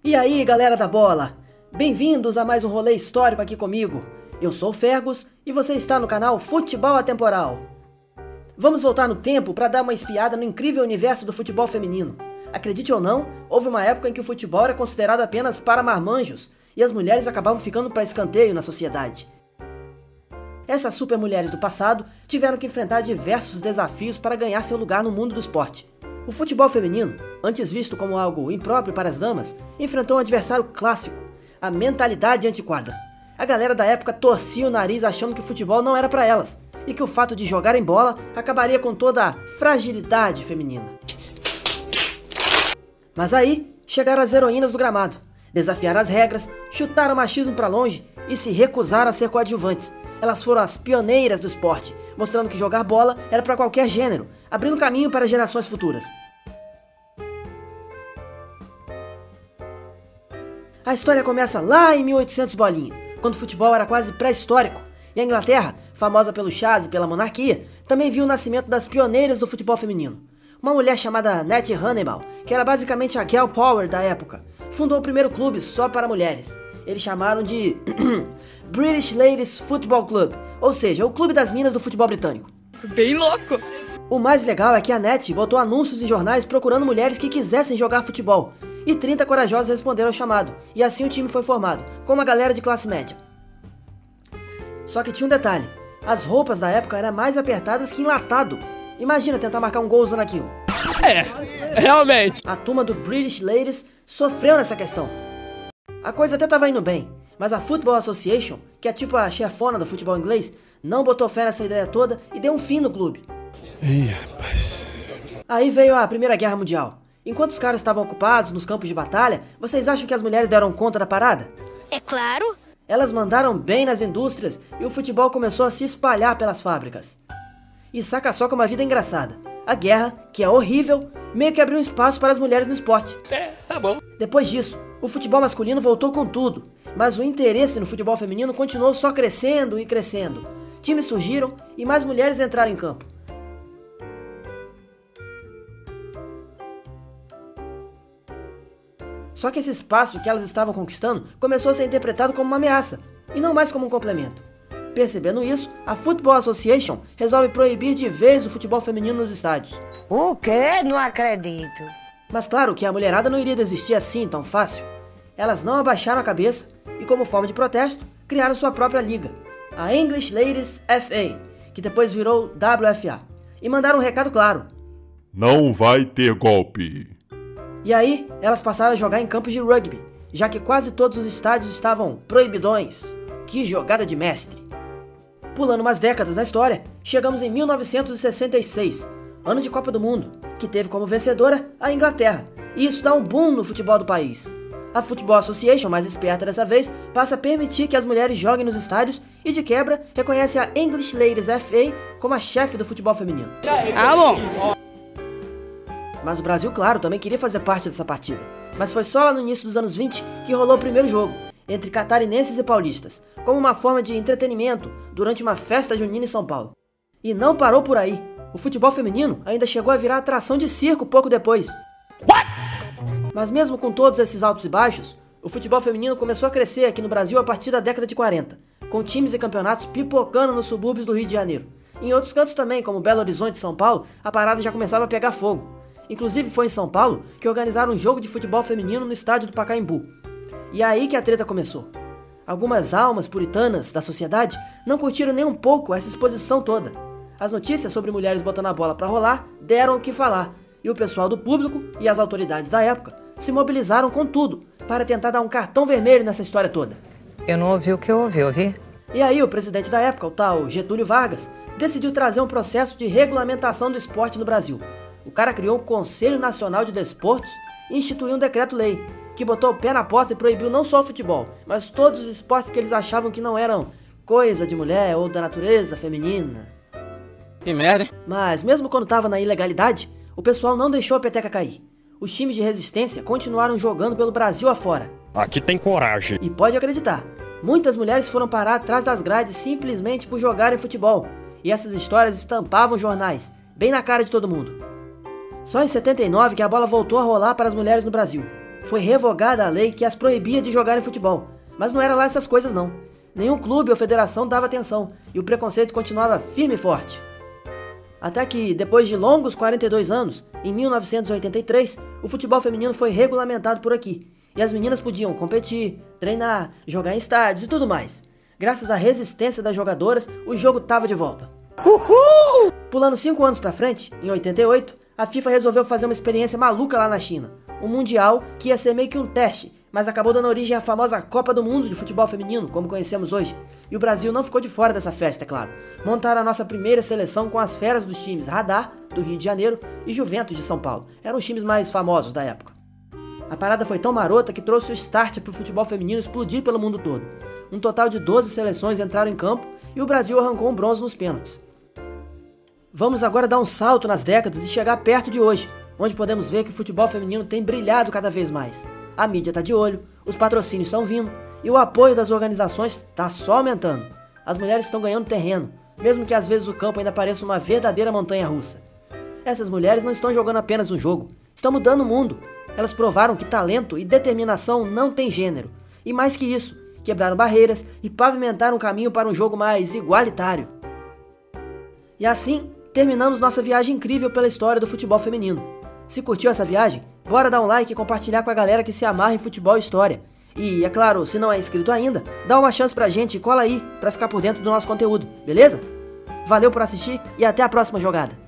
E aí, galera da bola? Bem-vindos a mais um rolê histórico aqui comigo. Eu sou o Fergus e você está no canal Futebol Atemporal. Vamos voltar no tempo para dar uma espiada no incrível universo do futebol feminino. Acredite ou não, houve uma época em que o futebol era considerado apenas para marmanjos e as mulheres acabavam ficando para escanteio na sociedade. Essas super mulheres do passado tiveram que enfrentar diversos desafios para ganhar seu lugar no mundo do esporte. O futebol feminino, antes visto como algo impróprio para as damas, enfrentou um adversário clássico, a mentalidade antiquada. A galera da época torcia o nariz achando que o futebol não era para elas, e que o fato de jogarem bola acabaria com toda a fragilidade feminina. Mas aí, chegaram as heroínas do gramado, desafiaram as regras, chutaram o machismo para longe e se recusaram a ser coadjuvantes. Elas foram as pioneiras do esporte, mostrando que jogar bola era para qualquer gênero, abrindo caminho para gerações futuras. A história começa lá em 1800 bolinha, quando o futebol era quase pré-histórico, e a Inglaterra, famosa pelo chás e pela monarquia, também viu o nascimento das pioneiras do futebol feminino. Uma mulher chamada Nettie Hannibal, que era basicamente a girl power da época, fundou o primeiro clube só para mulheres. Eles chamaram de British Ladies Football Club, ou seja, o clube das minas do futebol britânico. Bem louco! O mais legal é que a Nettie botou anúncios em jornais procurando mulheres que quisessem jogar futebol, e 30 corajosas responderam ao chamado, e assim o time foi formado, com uma galera de classe média. Só que tinha um detalhe, as roupas da época eram mais apertadas que enlatado. Imagina tentar marcar um gol usando aquilo. Realmente. A turma do British Ladies sofreu nessa questão. A coisa até tava indo bem, mas a Football Association, que é tipo a chefona do futebol inglês, não botou fé nessa ideia toda e deu um fim no clube. Ih, rapaz. Aí veio a Primeira Guerra Mundial. Enquanto os caras estavam ocupados nos campos de batalha, vocês acham que as mulheres deram conta da parada? É claro. Elas mandaram bem nas indústrias e o futebol começou a se espalhar pelas fábricas. E saca só como a vida é engraçada. A guerra, que é horrível, meio que abriu um espaço para as mulheres no esporte. Tá bom. Depois disso, o futebol masculino voltou com tudo, mas o interesse no futebol feminino continuou só crescendo e crescendo. Times surgiram e mais mulheres entraram em campo. Só que esse espaço que elas estavam conquistando começou a ser interpretado como uma ameaça, e não mais como um complemento. Percebendo isso, a Football Association resolve proibir de vez o futebol feminino nos estádios. O quê? Não acredito. Mas claro que a mulherada não iria desistir assim tão fácil. Elas não abaixaram a cabeça e, como forma de protesto, criaram sua própria liga, a English Ladies FA, que depois virou WFA, e mandaram um recado claro. Não vai ter golpe. E aí, elas passaram a jogar em campos de rugby, já que quase todos os estádios estavam proibidões. Que jogada de mestre! Pulando umas décadas na história, chegamos em 1966, ano de Copa do Mundo, que teve como vencedora a Inglaterra, e isso dá um boom no futebol do país. A Football Association, mais esperta dessa vez, passa a permitir que as mulheres joguem nos estádios e, de quebra, reconhece a English Ladies FA como a chefe do futebol feminino. Ah, bom. Mas o Brasil, claro, também queria fazer parte dessa partida. Mas foi só lá no início dos anos 20 que rolou o primeiro jogo, entre catarinenses e paulistas, como uma forma de entretenimento durante uma festa junina em São Paulo. E não parou por aí. O futebol feminino ainda chegou a virar atração de circo pouco depois. Mas mesmo com todos esses altos e baixos, o futebol feminino começou a crescer aqui no Brasil a partir da década de 40, com times e campeonatos pipocando nos subúrbios do Rio de Janeiro. Em outros cantos também, como Belo Horizonte e São Paulo, a parada já começava a pegar fogo. Inclusive foi em São Paulo que organizaram um jogo de futebol feminino no estádio do Pacaembu. E é aí que a treta começou. Algumas almas puritanas da sociedade não curtiram nem um pouco essa exposição toda. As notícias sobre mulheres botando a bola pra rolar deram o que falar, e o pessoal do público e as autoridades da época se mobilizaram com tudo para tentar dar um cartão vermelho nessa história toda. Eu não ouvi o que eu ouvi? E aí o presidente da época, o tal Getúlio Vargas, decidiu trazer um processo de regulamentação do esporte no Brasil. O cara criou um Conselho Nacional de Desportos e instituiu um decreto-lei, que botou o pé na porta e proibiu não só o futebol, mas todos os esportes que eles achavam que não eram coisa de mulher ou da natureza feminina. Que merda, hein? Mas mesmo quando tava na ilegalidade, o pessoal não deixou a peteca cair. Os times de resistência continuaram jogando pelo Brasil afora. Aqui tem coragem. E pode acreditar, muitas mulheres foram parar atrás das grades simplesmente por jogarem futebol. E essas histórias estampavam jornais, bem na cara de todo mundo. Só em 79 que a bola voltou a rolar para as mulheres no Brasil. foi revogada a lei que as proibia de jogarem futebol. Mas não era lá essas coisas não. Nenhum clube ou federação dava atenção e o preconceito continuava firme e forte. Até que, depois de longos 42 anos, em 1983, o futebol feminino foi regulamentado por aqui. E as meninas podiam competir, treinar, jogar em estádios e tudo mais. Graças à resistência das jogadoras, o jogo estava de volta. Uhul! Pulando 5 anos pra frente, em 88, a FIFA resolveu fazer uma experiência maluca lá na China. Um mundial que ia ser meio que um teste, mas acabou dando origem à famosa Copa do Mundo de futebol feminino, como conhecemos hoje. E o Brasil não ficou de fora dessa festa, é claro. Montaram a nossa primeira seleção com as feras dos times Radar, do Rio de Janeiro, e Juventus de São Paulo. Eram os times mais famosos da época. A parada foi tão marota que trouxe o start para o futebol feminino explodir pelo mundo todo. Um total de 12 seleções entraram em campo e o Brasil arrancou um bronze nos pênaltis. Vamos agora dar um salto nas décadas e chegar perto de hoje, onde podemos ver que o futebol feminino tem brilhado cada vez mais. A mídia está de olho, os patrocínios estão vindo e o apoio das organizações está só aumentando. As mulheres estão ganhando terreno, mesmo que às vezes o campo ainda pareça uma verdadeira montanha-russa. Essas mulheres não estão jogando apenas um jogo, estão mudando o mundo. Elas provaram que talento e determinação não tem gênero. E mais que isso, quebraram barreiras e pavimentaram um caminho para um jogo mais igualitário. E assim, terminamos nossa viagem incrível pela história do futebol feminino. Se curtiu essa viagem, bora dar um like e compartilhar com a galera que se amarra em futebol e história. E, é claro, se não é inscrito ainda, dá uma chance pra gente e cola aí pra ficar por dentro do nosso conteúdo, beleza? Valeu por assistir e até a próxima jogada!